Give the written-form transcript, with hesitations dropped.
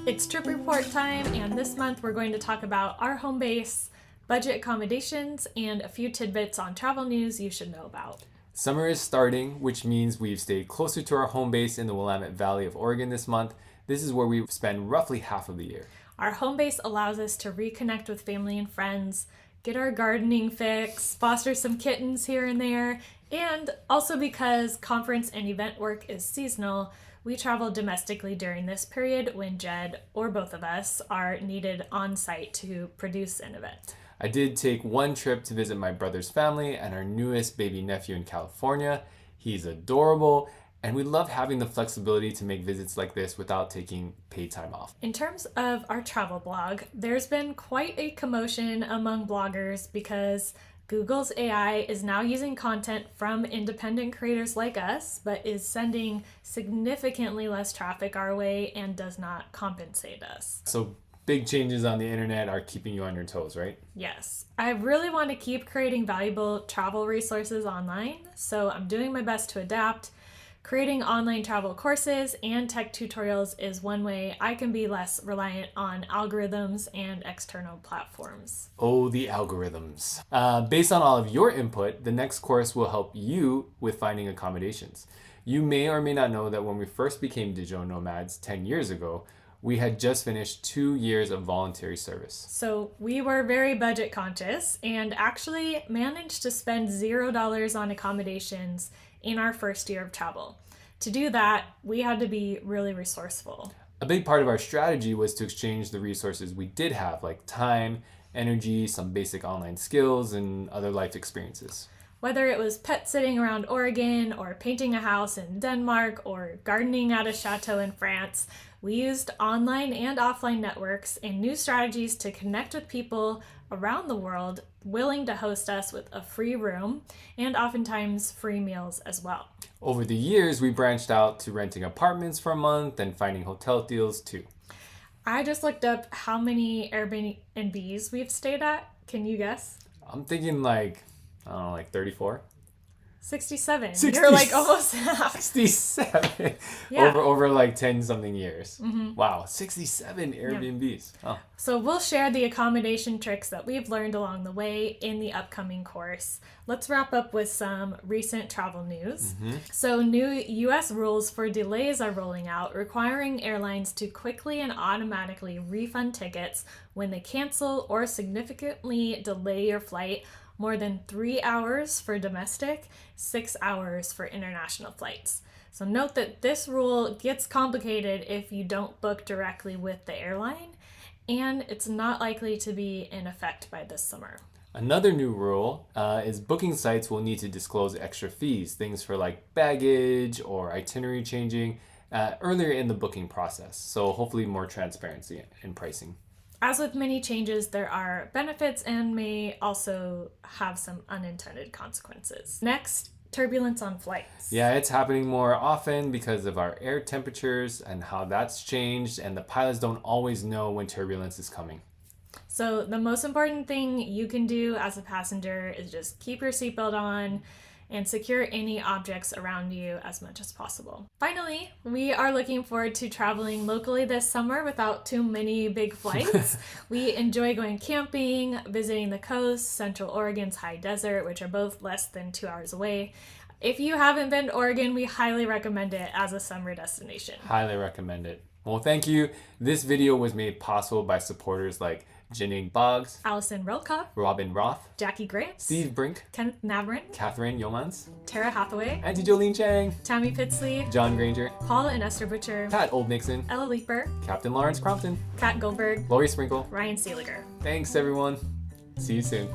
It's trip report time, and this month we're going to talk about our home base, budget accommodations, and a few tidbits on travel news you should know about. Summer is starting, which means we've stayed closer to our home base in the Willamette Valley of Oregon this month. This is where we spend roughly half of the year. Our home base allows us to reconnect with family and friends, get our gardening fix, foster some kittens here and there, and also because conference and event work is seasonal, we travel domestically during this period when Jedd, or both of us, are needed on site to produce an event. I did take one trip to visit my brother's family and our newest baby nephew in California. He's adorable, and we love having the flexibility to make visits like this without taking paid time off. In terms of our travel blog, there's been quite a commotion among bloggers because Google's AI is now using content from independent creators like us, but is sending significantly less traffic our way and does not compensate us. So big changes on the internet are keeping you on your toes, right? Yes. I really want to keep creating valuable travel resources online, so I'm doing my best to adapt. Creating online travel courses and tech tutorials is one way I can be less reliant on algorithms and external platforms. Oh, the algorithms. Based on all of your input, the next course will help you with finding accommodations. You may or may not know that when we first became digital nomads 10 years ago, we had just finished 2 years of voluntary service. So we were very budget conscious and actually managed to spend $0 on accommodations in our first year of travel. To do that, we had to be really resourceful. A big part of our strategy was to exchange the resources we did have, like time, energy, some basic online skills, and other life experiences. Whether it was pet sitting around Oregon, or painting a house in Denmark, or gardening at a chateau in France, we used online and offline networks and new strategies to connect with people around the world willing to host us with a free room and oftentimes free meals as well. Over the years, we branched out to renting apartments for a month and finding hotel deals too. I just looked up how many Airbnbs we've stayed at. Can you guess? I'm thinking like 34? 67. 60. You're like almost half. 67 Yeah. over like 10 something years. Mm-hmm. Wow, 67 Airbnbs. Oh. So we'll share the accommodation tricks that we've learned along the way in the upcoming course. Let's wrap up with some recent travel news. Mm-hmm. So new US rules for delays are rolling out, requiring airlines to quickly and automatically refund tickets when they cancel or significantly delay your flight more than 3 hours for domestic, 6 hours for international flights. So note that this rule gets complicated if you don't book directly with the airline, and it's not likely to be in effect by this summer. Another new rule is booking sites will need to disclose extra fees, things for like baggage or itinerary changing earlier in the booking process. So hopefully more transparency in pricing. As with many changes, there are benefits and may also have some unintended consequences. Next, turbulence on flights. Yeah, it's happening more often because of our air temperatures and how that's changed, and the pilots don't always know when turbulence is coming. So the most important thing you can do as a passenger is just keep your seatbelt on and secure any objects around you as much as possible. Finally, we are looking forward to traveling locally this summer without too many big flights. We enjoy going camping, visiting the coast, Central Oregon's high desert, which are both less than 2 hours away. If you haven't been to Oregon, we highly recommend it as a summer destination. Highly recommend it. Well, thank you. This video was made possible by supporters like Janine Boggs, Allison Relka, Robin Roth, Jackie Grant, Steve Brink, Kenneth Navrin, Catherine Yeomans, Tara Hathaway, Auntie Jolene Chang, Tammy Pitsley, John Granger, Paul and Esther Butcher, Pat Old Nixon, Ella Leeper, Captain Lawrence Crompton, Kat Goldberg, Lori Sprinkle. Ryan Seeliger. Thanks, everyone. See you soon.